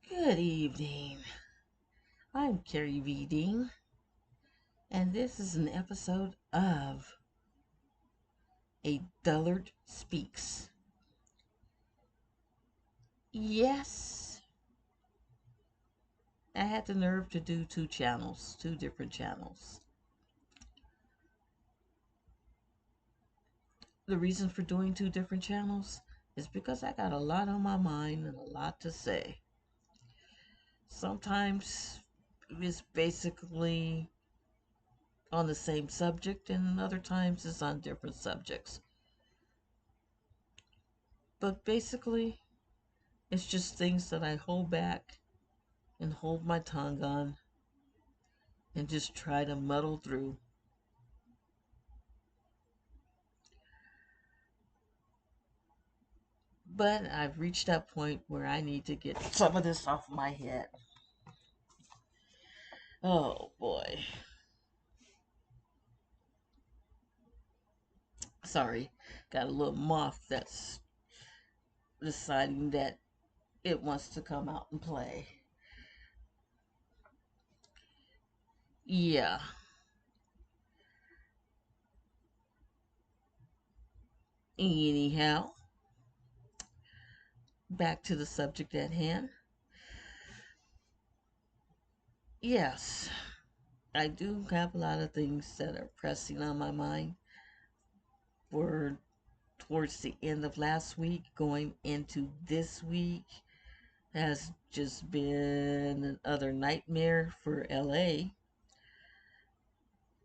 Good evening. I'm Carrie V. Dean, and this is an episode of A Dullard Speaks. Yes, I had the nerve to do two different channels. The reason for doing two different channels is because I got a lot on my mind and a lot to say. Sometimes it's basically on the same subject, and other times it's on different subjects. But basically, it's just things that I hold back and hold my tongue on and just try to muddle through. But I've reached that point where I need to get some of this off my head. Oh boy. Sorry. Got a little moth that's deciding that it wants to come out and play. Yeah. Anyhow, back to the subject at hand. Yes, I do have a lot of things that are pressing on my mind for towards the end of last week, going into this week, has just been another nightmare for LA.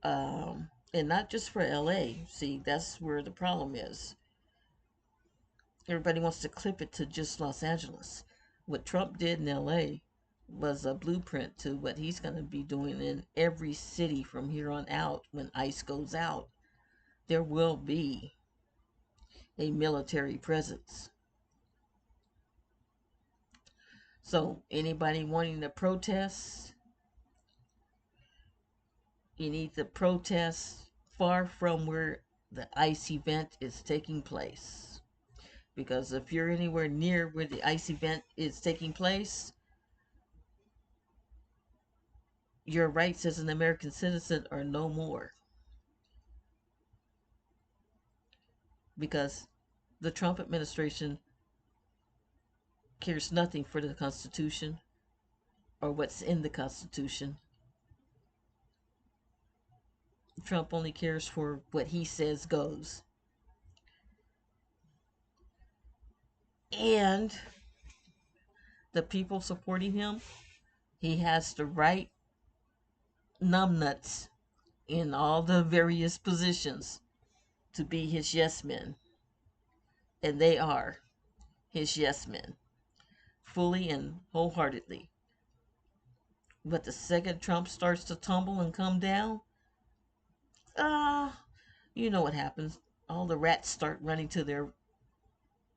And not just for LA. See, that's where the problem is. Everybody wants to clip it to just Los Angeles. What Trump did in LA was a blueprint to what he's going to be doing in every city from here on out. When ICE goes out, there will be a military presence. So, anybody wanting to protest, you need to protest far from where the ICE event is taking place. Because if you're anywhere near where the ICE event is taking place, your rights as an American citizen are no more. Because the Trump administration cares nothing for the Constitution or what's in the Constitution. Trump only cares for what he says goes. And the people supporting him, he has the right numbnuts in all the various positions to be his yes men. And they are his yes men, fully and wholeheartedly. But the second Trump starts to tumble and come down, you know what happens. All the rats start running to their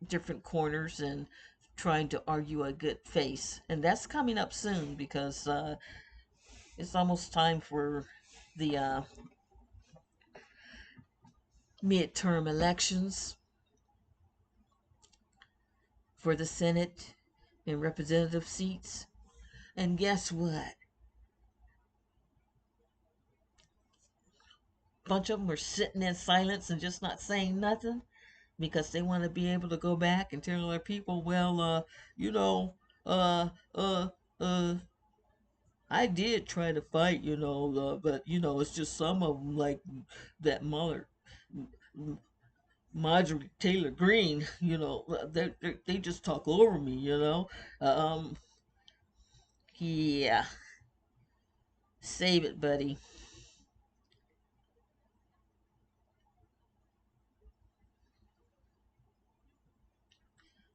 different corners and trying to argue a good face. And that's coming up soon because it's almost time for the midterm elections for the Senate and representative seats. And guess what? A bunch of them are sitting in silence and just not saying nothing because they want to be able to go back and tell their people, well, you know, uh, uh, uh, I did try to fight, but it's just some of them like that Marjorie Taylor Greene, they just talk over me, Um, yeah, save it, buddy.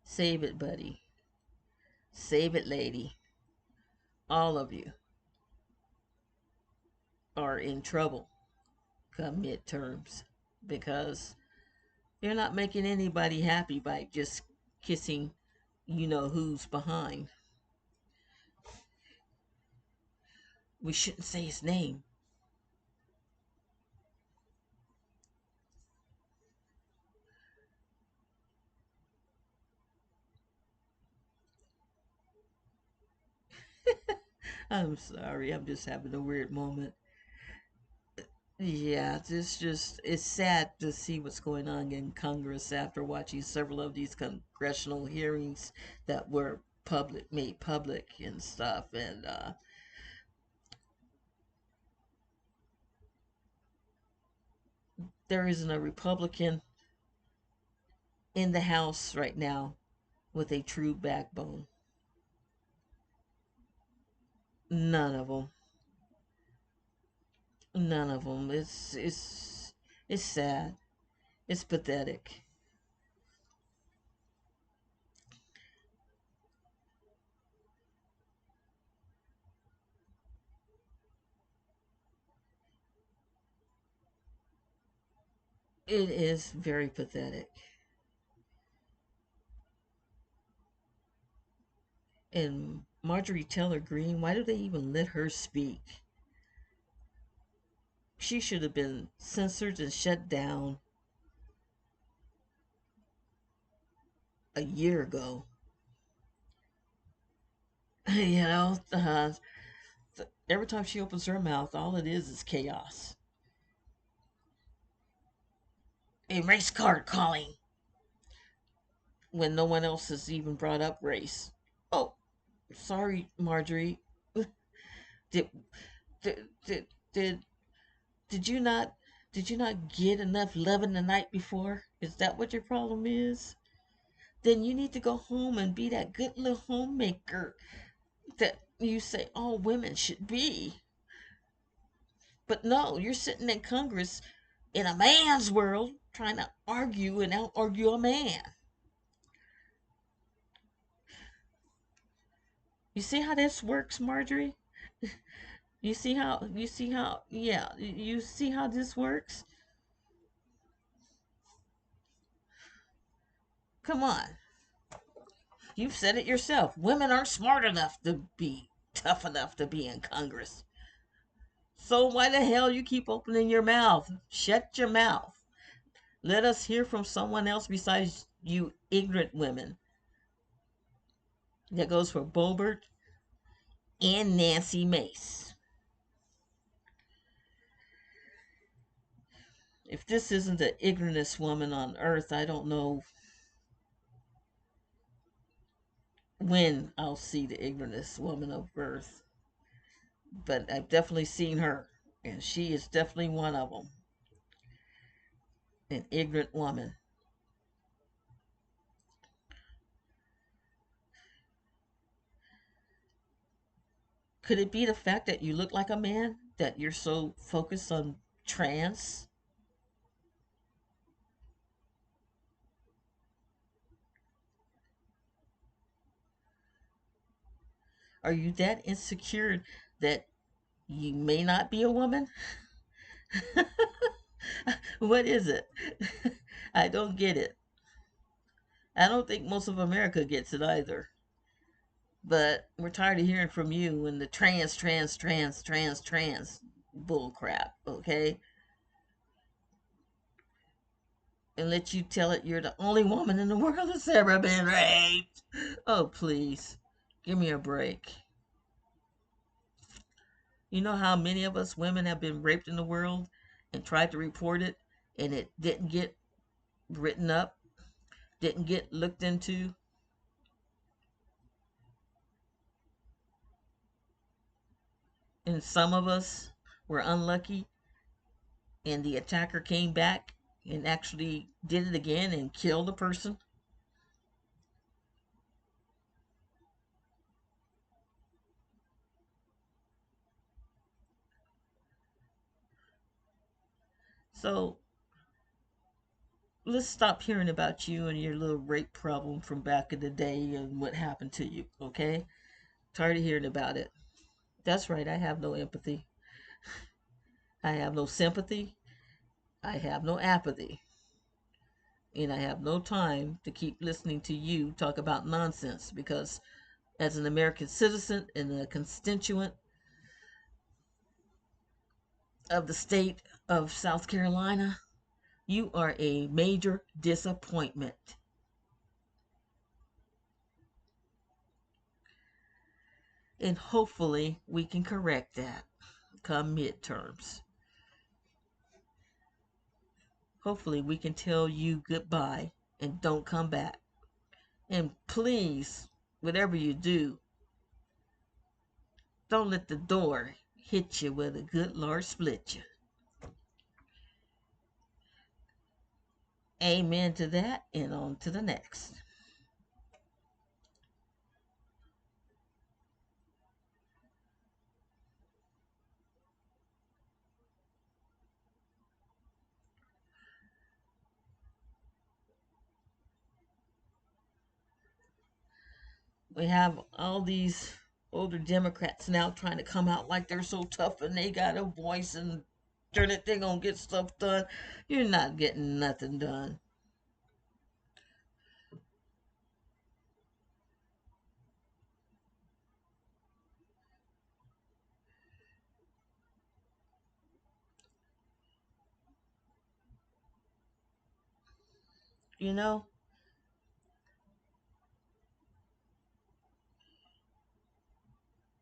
Save it, buddy. Save it, lady. All of you are in trouble come midterms because you're not making anybody happy by just kissing who's behind. We shouldn't say his name. I'm sorry, I'm just having a weird moment. Yeah, it's sad to see what's going on in Congress after watching several of these congressional hearings that were made public and stuff. And there isn't a Republican in the House right now with a true backbone. None of them. None of them. It's sad. It's pathetic. It is very pathetic. And Marjorie Taylor Greene, why do they even let her speak? She should have been censored and shut down a year ago. You know, every time she opens her mouth, all it is chaos. A race card calling when no one else has even brought up race. Oh, sorry, Marjorie. Did did did did, did you not get enough loving the night before? Is that what your problem is? Then you need to go home and be that good little homemaker that you say all women should be. But no, you're sitting in Congress in a man's world trying to argue and out argue a man. You see how this works, Marjorie? You see how this works? Come on. You've said it yourself. Women aren't smart enough to be tough enough to be in Congress. So why the hell you keep opening your mouth? Shut your mouth. Let us hear from someone else besides you ignorant women. That goes for Boebert and Nancy Mace. If this isn't the ignorantest woman on earth, I don't know when I'll see the ignorantest woman of earth. But I've definitely seen her, and she is definitely one of them. An ignorant woman. Could it be the fact that you look like a man that you're so focused on trans? Are you that insecure that you may not be a woman? What is it? I don't get it. I don't think most of America gets it either. But we're tired of hearing from you and the trans bull crap, okay? And let you tell it you're the only woman in the world that's ever been raped. Oh, please. Give me a break. You know how many of us women have been raped in the world and tried to report it and it didn't get written up, didn't get looked into? And some of us were unlucky and the attacker came back and actually did it again and killed a person. So let's stop hearing about you and your little rape problem from back in the day and what happened to you, okay? Tired of hearing about it. That's right, I have no empathy. I have no sympathy. I have no apathy. And I have no time to keep listening to you talk about nonsense because, as an American citizen and a constituent of the state of South Carolina, you are a major disappointment. And hopefully we can correct that come midterms. Hopefully we can tell you goodbye and don't come back. And please, whatever you do, don't let the door hit you where the good Lord split you. Amen to that, and on to the next. We have all these older Democrats now trying to come out like they're so tough and they got a voice and turn it, they're gonna get stuff done. You're not getting nothing done. You know,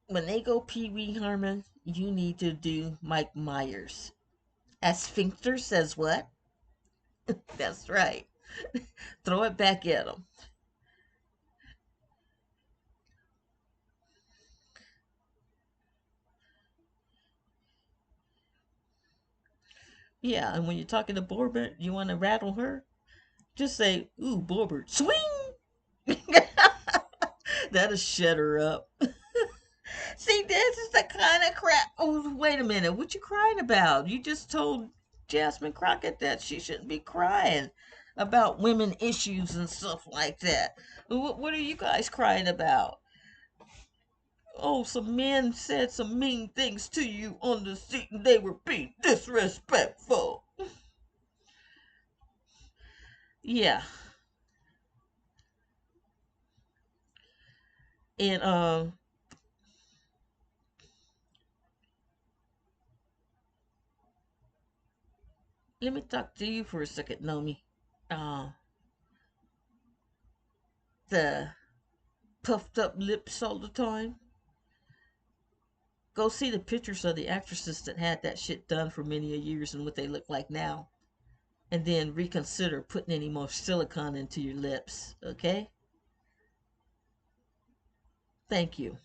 when they go Pee Wee Herman, you need to do Mike Myers. A sphincter says what? That's right. Throw it back at them. Yeah, and when you're talking to Borbert, you want to rattle her? Just say, ooh, Borbert, swing! That'll shut her up. See, this is the kind of crap. Oh, wait a minute. What you crying about? You just told Jasmine Crockett that she shouldn't be crying about women issues and stuff like that. What are you guys crying about? Oh, some men said some mean things to you on the seat and they were being disrespectful. Yeah. And let me talk to you for a second, Nomi. Uh the puffed up lips all the time. Go see the pictures of the actresses that had that shit done for many a years and what they look like now. And then reconsider putting any more silicone into your lips, okay? Thank you.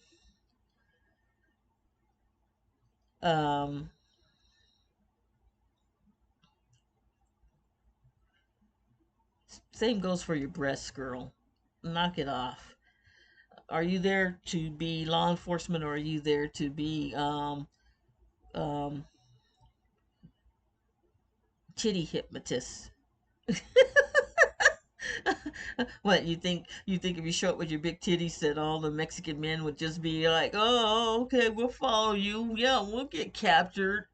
Um, Same goes for your breasts, girl. Knock it off. Are you there to be law enforcement or are you there to be um, titty hypnotist? What you think if you show up with your big titties that all the Mexican men would just be like, oh, okay, we'll follow you. Yeah, we'll get captured.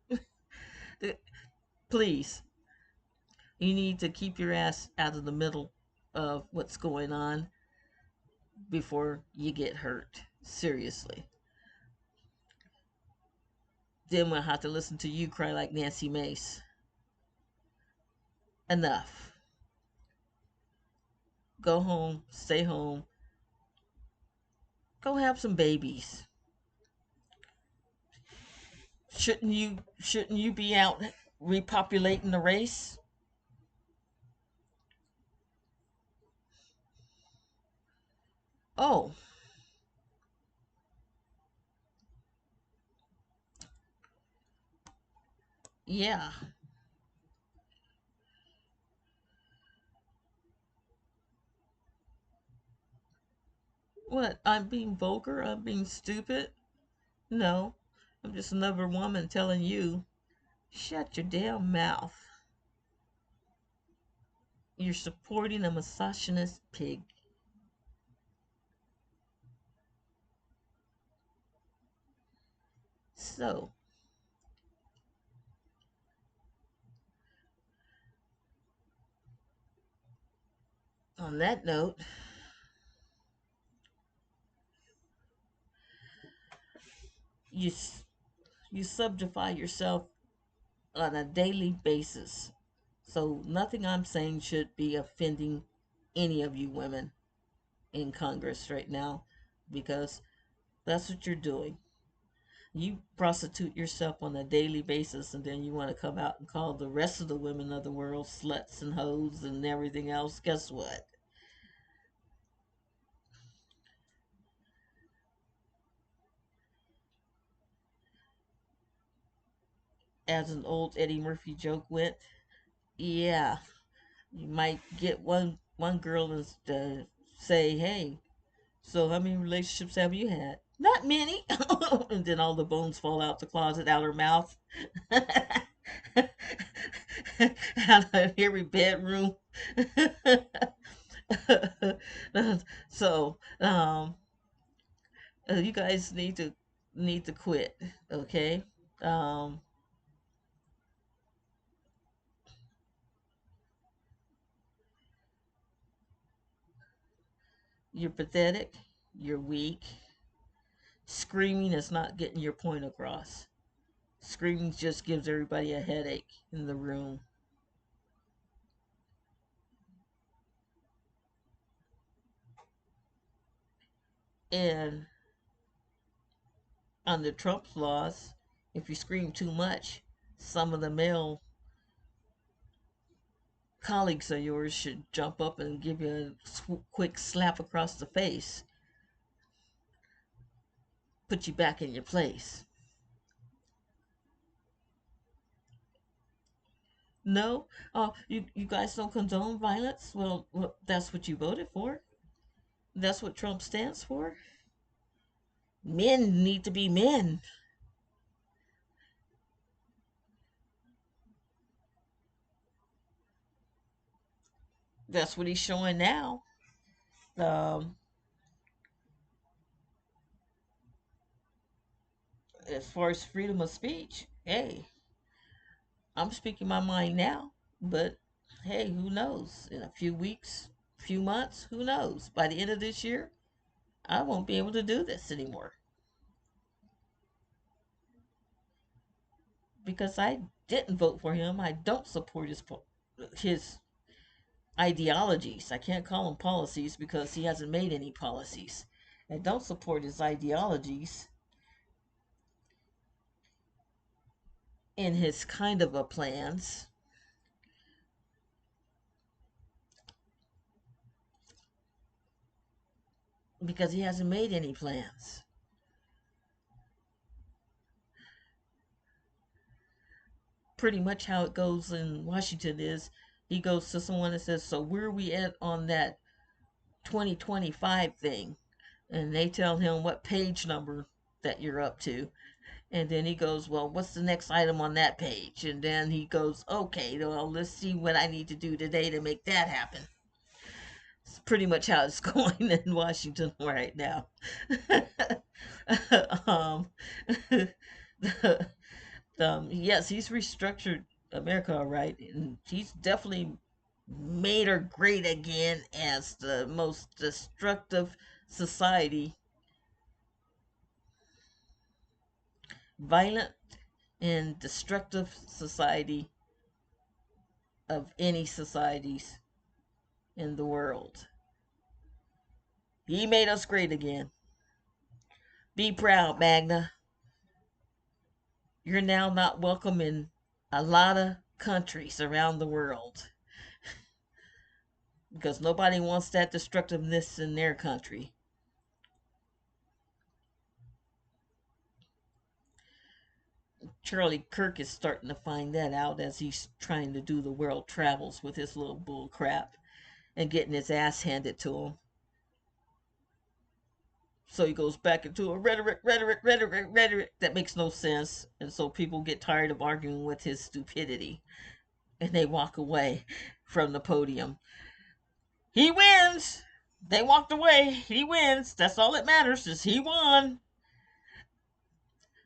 Please, you need to keep your ass out of the middle of what's going on before you get hurt. Seriously. Then we'll have to listen to you cry like Nancy Mace. Enough. Go home, stay home, go have some babies. Shouldn't you be out repopulating the race? Oh, yeah. What? I'm being vulgar? I'm being stupid? No. I'm just another woman telling you, shut your damn mouth. You're supporting a misogynist pig. So, on that note, you you subjugate yourself on a daily basis. So nothing I'm saying should be offending any of you women in Congress right now because That's what you're doing. You prostitute yourself on a daily basis, and then you want to come out and call the rest of the women of the world sluts and hoes and everything else. Guess what? As an old Eddie Murphy joke went, yeah, you might get one girl to say, "Hey, so how many relationships have you had?" Not many. And then all the bones fall out the closet, out her mouth, out of every bedroom. So, you guys need to quit, okay? Um, you're pathetic. You're weak. Screaming is not getting your point across. Screaming just gives everybody a headache in the room. And under Trump's laws, if you scream too much, some of the male colleagues of yours should jump up and give you a quick slap across the face, put you back in your place. No, you guys don't condone violence. Well, that's what you voted for. That's what Trump stands for. Men need to be men. That's what he's showing now. Um, as far as freedom of speech, hey, I'm speaking my mind now, but hey, who knows? In a few weeks, few months, who knows? By the end of this year, I won't be able to do this anymore because I didn't vote for him. I don't support his ideologies. I can't call them policies because he hasn't made any policies. I don't support his ideologies in his kind of a plans because he hasn't made any plans. Pretty much how it goes in Washington is he goes to someone and says, "So where are we at on that 2025 thing?" And they tell him what page number that you're up to. And then he goes, "Well, what's the next item on that page?" And then he goes, "Okay, well, let's see what I need to do today to make that happen." It's pretty much how it's going in Washington right now. um, yes, he's restructured America, all right, and he's definitely made her great again as the most destructive society, violent and destructive society of any societies in the world. He made us great again. Be proud, Magna. You're now not welcome in a lot of countries around the world because nobody wants that destructiveness in their country. Charlie Kirk is starting to find that out as he's trying to do the world travels with his little bull crap and getting his ass handed to him. So he goes back into a rhetoric that makes no sense. And so people get tired of arguing with his stupidity and they walk away from the podium. He wins. They walked away. He wins. That's all that matters is he won.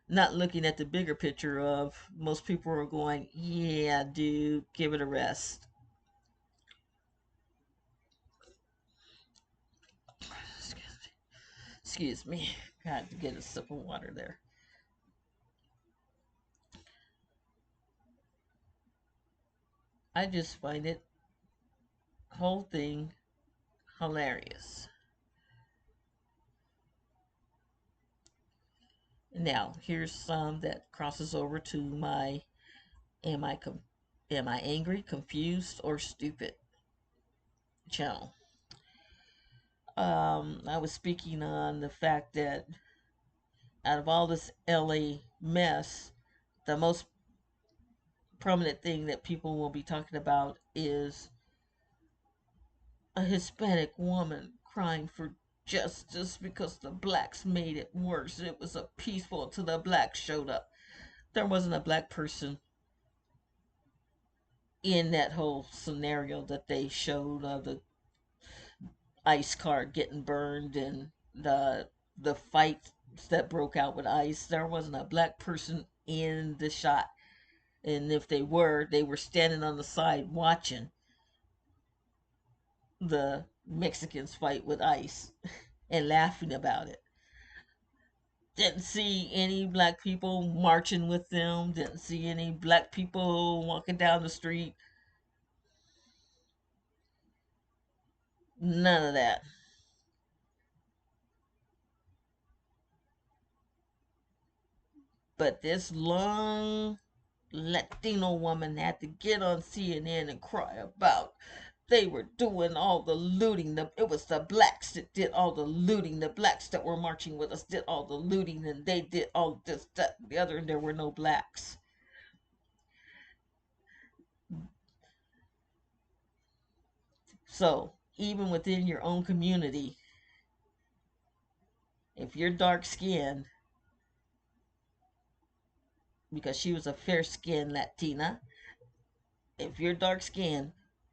Not looking at the bigger picture of most people are going, yeah, dude, give it a rest. Excuse me. Had to get a sip of water there. I just find it whole thing hilarious. Now, here's some that crosses over to my am I am I angry, confused, or stupid channel. I was speaking on the fact that out of all this LA mess, the most prominent thing that people will be talking about is a Hispanic woman crying for justice because the blacks made it worse. It was a peaceful until the blacks showed up. There wasn't a black person in that whole scenario that they showed of the ICE car getting burned and the fights that broke out with ICE. There wasn't a black person in the shot. And if they were standing on the side watching the Mexicans fight with ICE and laughing about it. Didn't see any black people marching with them, didn't see any black people walking down the street. None of that. But this long Latino woman had to get on CNN and cry about they were doing all the looting. It was the blacks that did all the looting. The blacks that were marching with us did all the looting, and they did all this, that, the other, and there were no blacks. So, even within your own community, if you're dark skinned, because she was a fair skinned Latina, if you're dark skinned,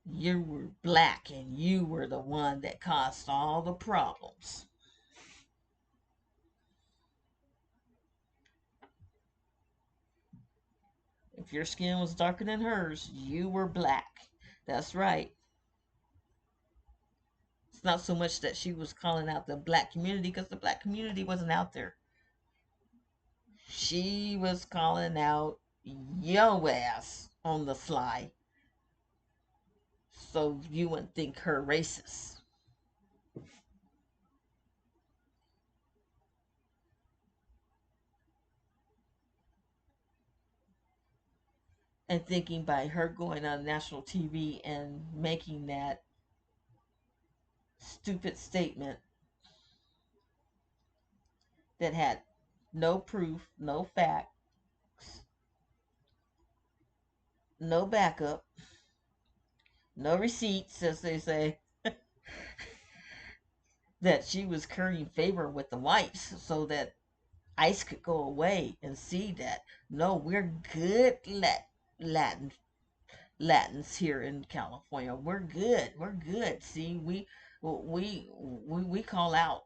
you were black and you were the one that caused all the problems. If your skin was darker than hers, you were black. That's right. It's not so much that she was calling out the black community because the black community wasn't out there. She was calling out yo ass on the sly so you wouldn't think her racist. And thinking by her going on national TV and making that stupid statement that had no proof, no facts, no backup, no receipts, as they say, that she was currying favor with the whites so that ICE could go away and see that no, we're good Latin Latins here in California. We're good. We're good. See, we call out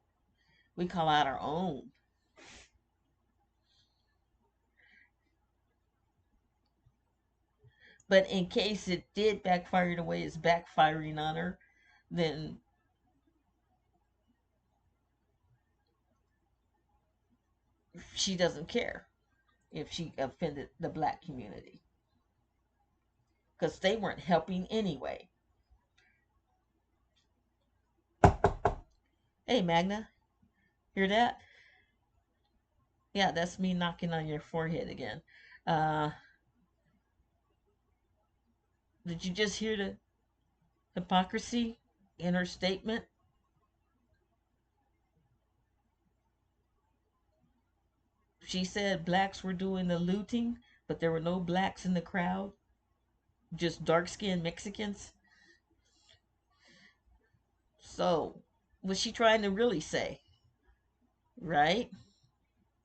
our own. But in case it did backfire the way it's backfiring on her, then she doesn't care if she offended the black community because they weren't helping anyway. Hey, Magna, hear that? Yeah, that's me knocking on your forehead again. Uh, did you just hear the hypocrisy in her statement? She said blacks were doing the looting, but there were no blacks in the crowd, just dark skinned Mexicans. So, what's she trying to really say? Right?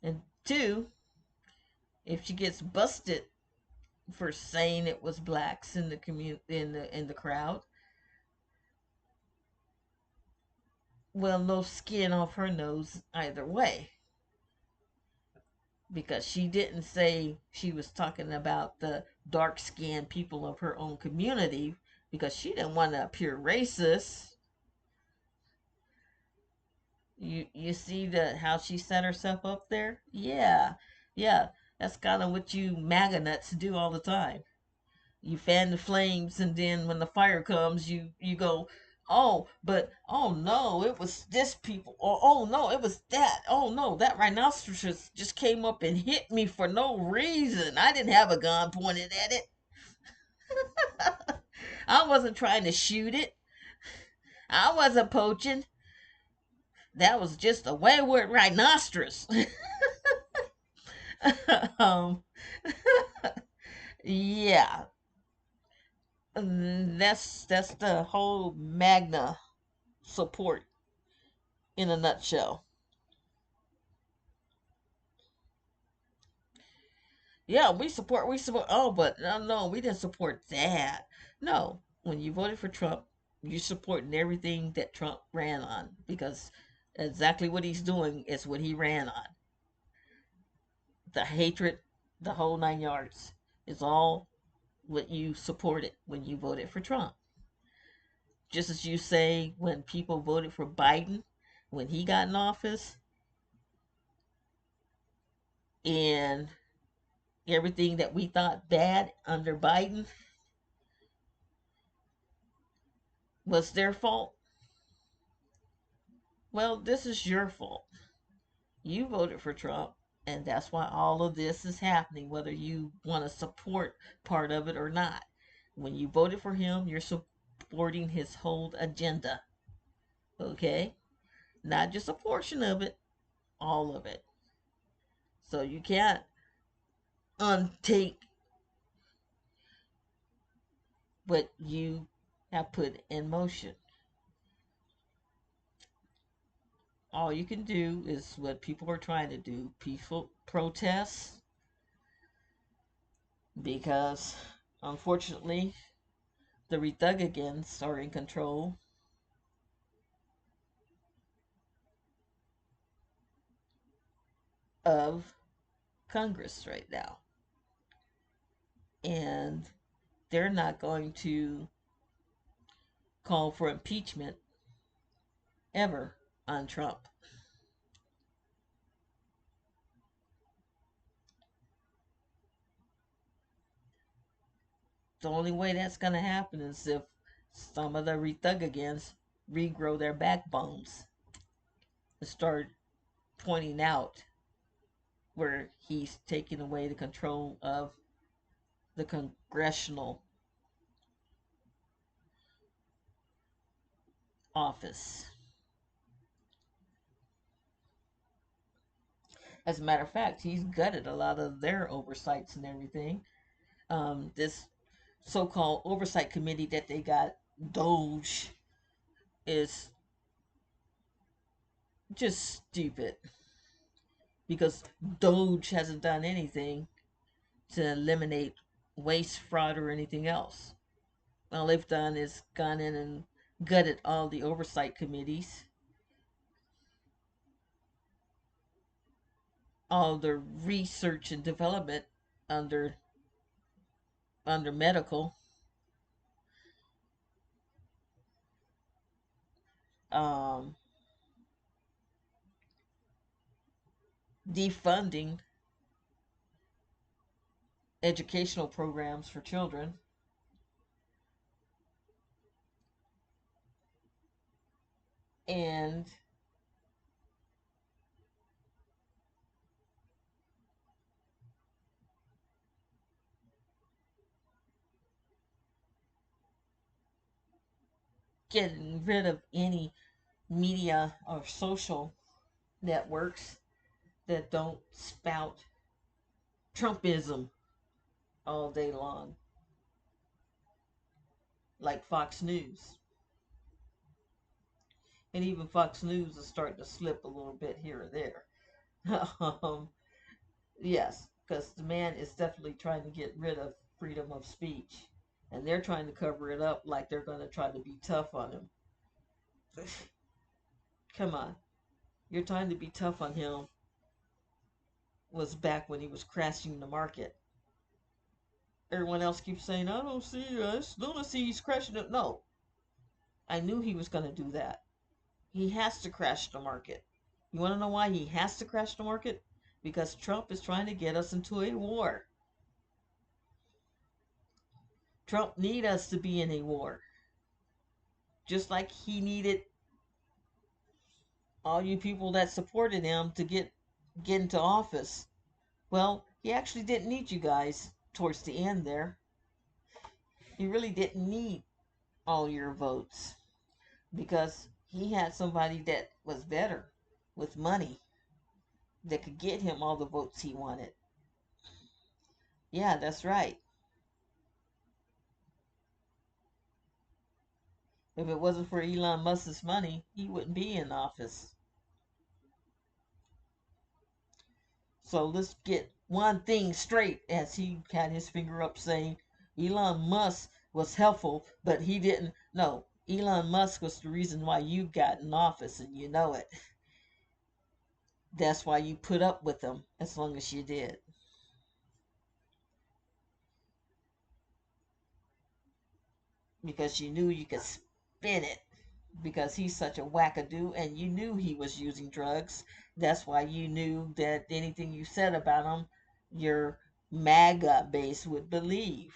And two, if she gets busted for saying it was blacks in the in the crowd, well, no skin off her nose either way. Because she didn't say she was talking about the dark skinned people of her own community because she didn't want to appear racist. You see the how she set herself up there? Yeah. Yeah. That's kind of what you MAGA nuts do all the time. You fan the flames and then when the fire comes you go, Oh, but oh no, it was this people. Oh no, it was that. Oh no, that rhinoceros just came up and hit me for no reason. I didn't have a gun pointed at it. I wasn't trying to shoot it. I wasn't poaching. That was just a wayward rhinoceros. um, yeah, that's the whole Magna support in a nutshell. Yeah, we support. Oh, but no, we didn't support that. No, when you voted for Trump, you're supporting everything that Trump ran on because exactly what he's doing is what he ran on. The hatred, the whole 9 yards, is all what you supported when you voted for Trump. Just as you say when people voted for Biden when he got in office, and everything that we thought bad under Biden was their fault. Well, this is your fault. You voted for Trump, and that's why all of this is happening, whether you want to support part of it or not. When you voted for him, you're supporting his whole agenda. Okay? Not just a portion of it, all of it. So you can't untake what you have put in motion. All you can do is what people are trying to do, peaceful protests, because unfortunately the Republicans are in control of Congress right now. And they're not going to call for impeachment ever on Trump. The only way that's going to happen is if some of the Republicans regrow their backbones and start pointing out where he's taking away the control of the congressional office. As a matter of fact, he's gutted a lot of their oversights and everything. This so-called oversight committee that they got, Doge, is just stupid because Doge hasn't done anything to eliminate waste, fraud, or anything else. All they've done is gone in and gutted all the oversight committees, all the research and development under medical, um, defunding educational programs for children, and getting rid of any media or social networks that don't spout Trumpism all day long, like Fox News. And even Fox News is starting to slip a little bit here or there. um, yes, because the man is definitely trying to get rid of freedom of speech. And they're trying to cover it up like they're going to try to be tough on him. Come on. Your time to be tough on him was back when he was crashing the market. Everyone else keeps saying, I don't see, I don't see he's crashing it. No, I knew he was going to do that. He has to crash the market. You want to know why he has to crash the market? Because Trump is trying to get us into a war. Trump need us to be in a war. just like he needed all you people that supported him to get into office. Well, he actually didn't need you guys towards the end there. He really didn't need all your votes because he had somebody that was better with money that could get him all the votes he wanted. Yeah, that's right. If it wasn't for Elon Musk's money, he wouldn't be in office. So let's get one thing straight, as he had his finger up saying Elon Musk was helpful, but he didn't. No, Elon Musk was the reason why you got in office, and you know it. That's why you put up with him as long as you did. Because you knew you could spin it. Because he's such a wackadoo, and you knew he was using drugs. That's why you knew that anything you said about him, your MAGA base would believe.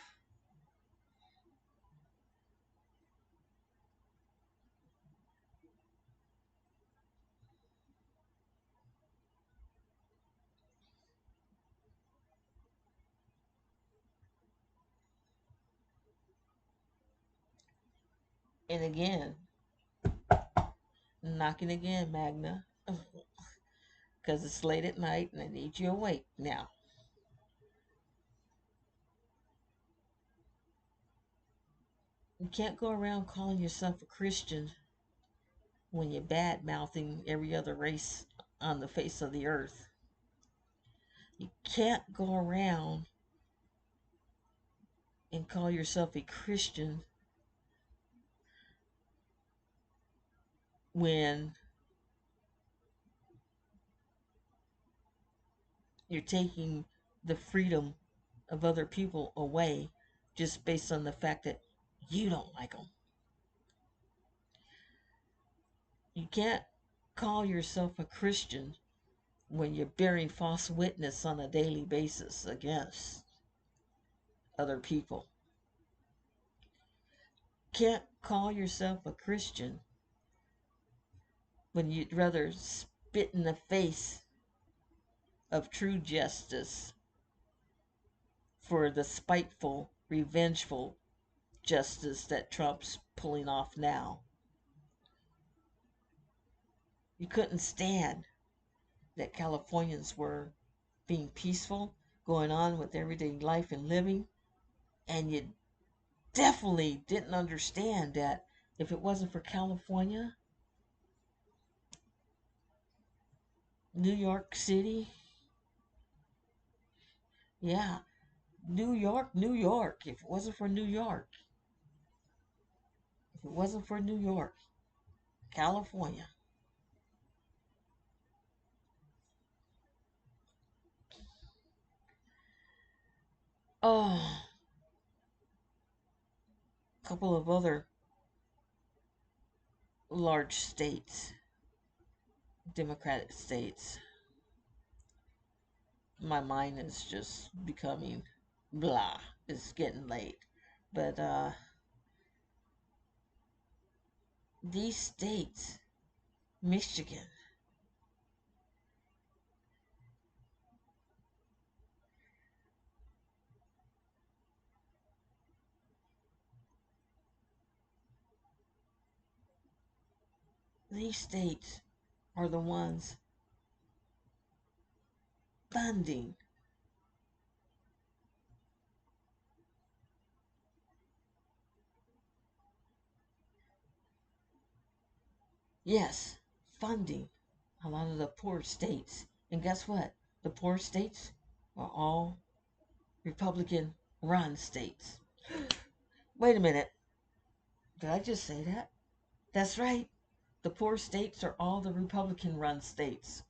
And again, knocking again, Magna, because it's late at night and I need you awake now. You can't go around calling yourself a Christian when you're bad mouthing every other race on the face of the earth. You can't go around and call yourself a Christian when you're taking the freedom of other people away just based on the fact that you don't like them. You can't call yourself a Christian when you're bearing false witness on a daily basis against other people. Can't call yourself a Christian when you'd rather spit in the face of true justice for the spiteful, revengeful justice that Trump's pulling off now. You couldn't stand that Californians were being peaceful, going on with everyday life and living, and you definitely didn't understand that if it wasn't for California, New York City, yeah, New York, New York, if it wasn't for New York, if it wasn't for New York, California, oh, a couple of other large states, Democratic states, my mind is just becoming blah. It's getting late. But these states, Michigan, these states are the ones funding, yes, funding a lot of the poor states. And guess what? The poor states are all Republican run states. Wait a minute. Did I just say that? That's right. The poor states are all the Republican run states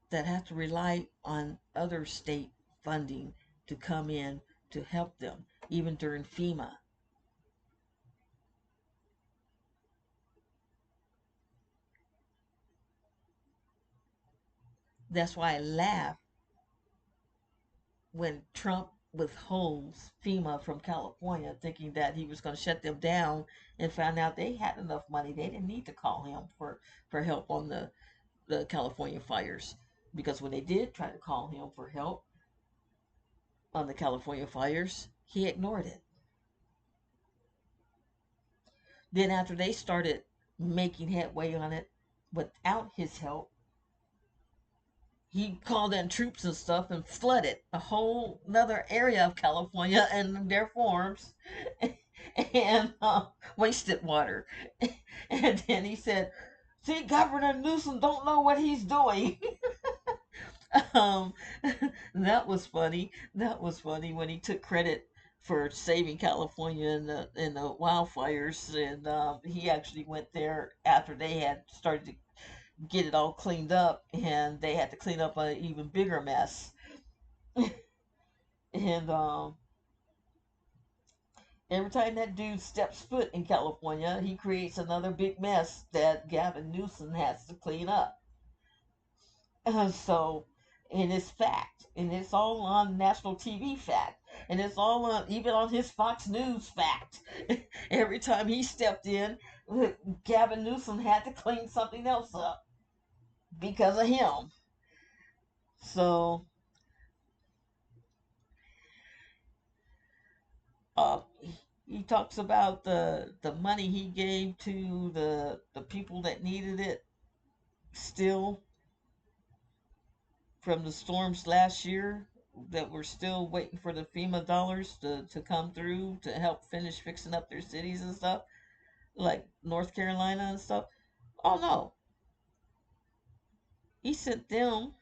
that have to rely on other state funding to come in to help them, even during FEMA. That's why I laugh when Trump withhold FEMA from California, thinking that he was going to shut them down, and found out they had enough money. They didn't need to call him for help on the California fires. Because when they did try to call him for help on the California fires, he ignored it. Then, after they started making headway on it without his help, he called in troops and stuff and flooded a whole another area of California and their farms and wasted water. And then he said, "See, Governor Newsom don't know what he's doing." um, that was funny. That was funny when he took credit for saving California in the wildfires, and he actually went there after they had started to get it all cleaned up, and they had to clean up an even bigger mess. And every time that dude steps foot in California, he creates another big mess that Gavin Newsom has to clean up. So, and it's fact, and it's all on national TV fact, and it's all on even on his Fox News fact. Every time he stepped in, Gavin Newsom had to clean something else up because of him. So, he talks about the money he gave to the people that needed it still from the storms last year, that were still waiting for the FEMA dollars to come through to help finish fixing up their cities and stuff, like North Carolina and stuff. Oh no, he sent them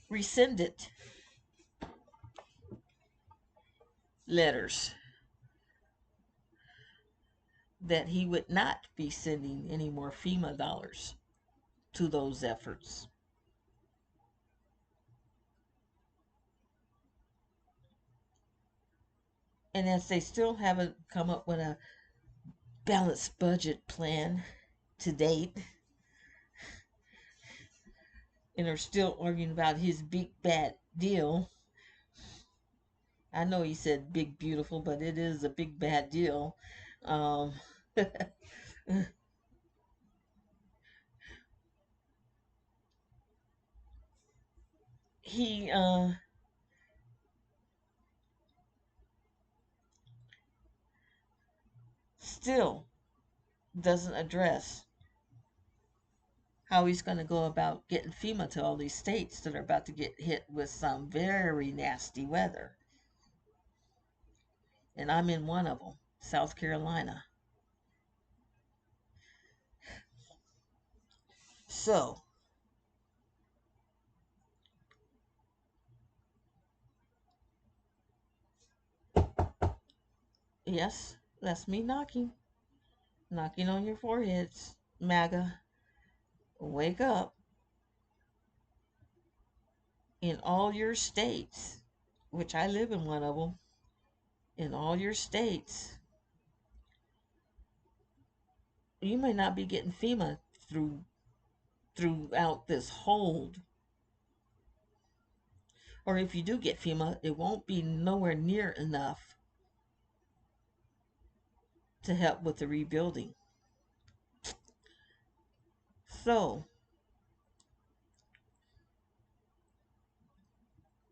rescinded letters that he would not be sending any more FEMA dollars to those efforts. And as they still haven't come up with a balanced budget plan to date, and are still arguing about his big bad deal. I know he said big beautiful, but it is a big bad deal. Um, he still doesn't address how he's going to go about getting FEMA to all these states that are about to get hit with some very nasty weather. And I'm in one of them, South Carolina. So, yes, that's me knocking on your foreheads, MAGA. Wake up. In all your states, which I live in one of them, in all your states, you may not be getting FEMA throughout this hold. Or if you do get FEMA, it won't be nowhere near enough to help with the rebuilding. So,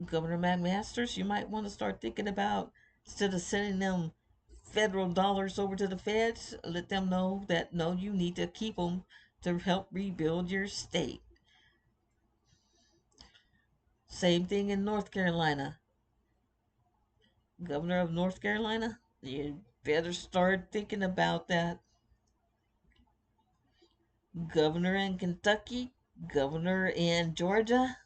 Governor McMaster, you might want to start thinking about, instead of sending them federal dollars over to the feds, let them know that no, you need to keep them to help rebuild your state. Same thing in North Carolina. Governor of North Carolina, you better start thinking about that. Governor in Kentucky, governor in Georgia,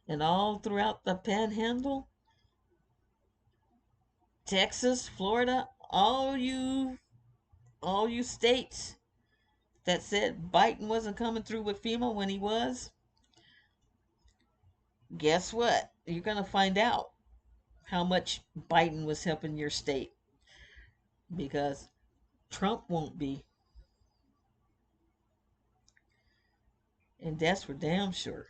and all throughout the panhandle, Texas, Florida, all you states that said Biden wasn't coming through with FEMA when he was, guess what? You're going to find out how much Biden was helping your state, because Trump won't be. And that's for damn sure.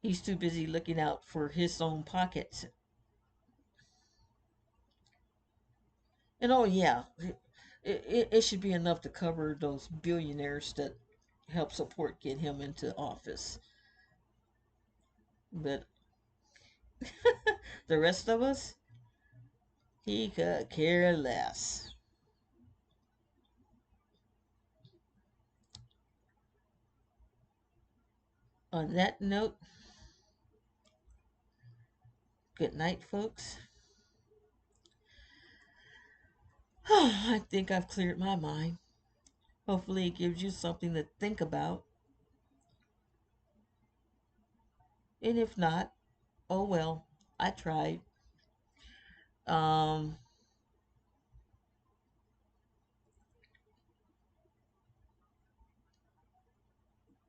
He's too busy looking out for his own pockets. And oh, yeah, it should be enough to cover those billionaires that help support get him into office. But the rest of us, he could care less. On that note, good night, folks. I think I've cleared my mind. Hopefully, it gives you something to think about. And if not, oh well, I tried. Um,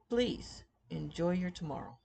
please enjoy your tomorrow.